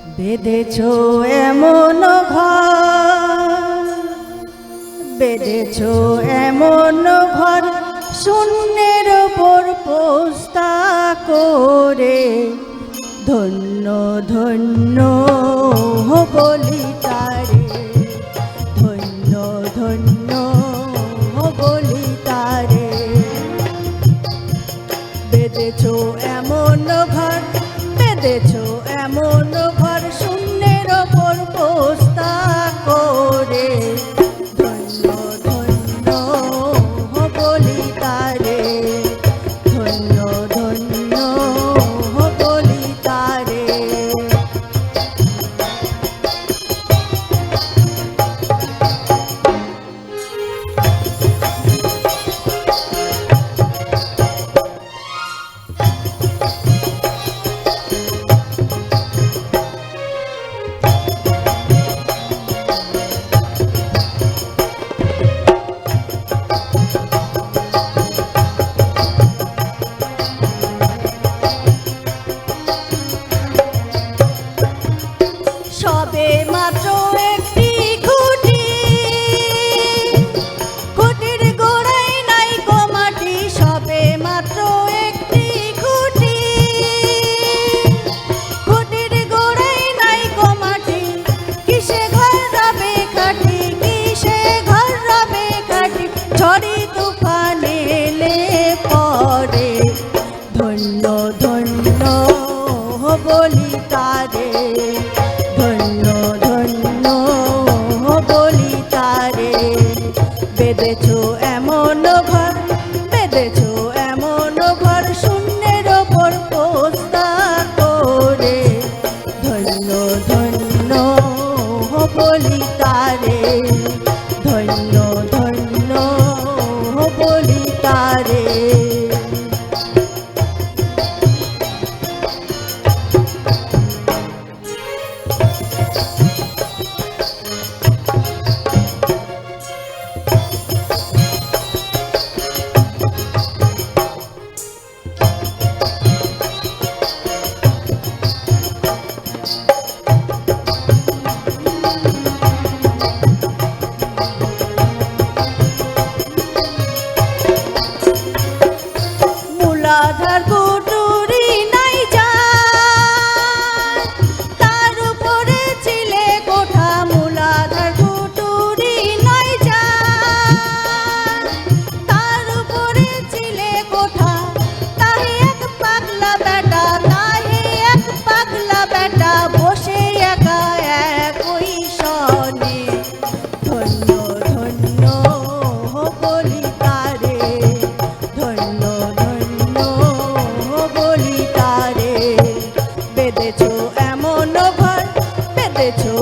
বেঁধেছো এমন ঘর, বেঁধেছো এমন ঘর, শূন্যের ওপর পোস্তা করে। ধন্য ধন্য বলি তারে, ধন্য ধন্য বলি তারে। বেঁধেছো এমন ঘর, বেঁধেছো এমন ঘর, শূন্যের ওপর পোস্তা করে। ধন্য ধন্য বলি তারে, ধন্য ধন্য বলি তারে। সবে মাত্র একটি খুঁটি, খুঁটির গোড়ায় নাই গো মাটি। সবে মাত্র একটি খুঁটি, খুঁটির গোড়ায় নাই গো মাটি। কিসে ঘর রবে খাটি, কিসে ঘর রবে খাটি, ঝড়ি তুফান এলে পরে। ধন্য ধন্য বলি তারে, ধন্য ধন্য বলি তারে। বেঁধেছো এমন ঘর, বেঁধেছো এমন ঘর, শূন্যের ওপর পোস্তা করে। ধন্য ধন্য বলি তারে, ধন্য ধন্য বলি তারে। মূলাধার কুটুরি নাই যায়, তার উপরে ছিলে কোঠা। মূলাধার কুটুরি নাই যায়, তার উপরে ছিলে কোঠা। তাহে এক পাগলা বেটা, তাহে এক পাগলা বেটা, বসে একা একই সনে। ধন্য ধন্য বলি তারে, ধন্য ধন্য বলি তারে। বেঁধেছো এমন ঘর, বেঁধেছো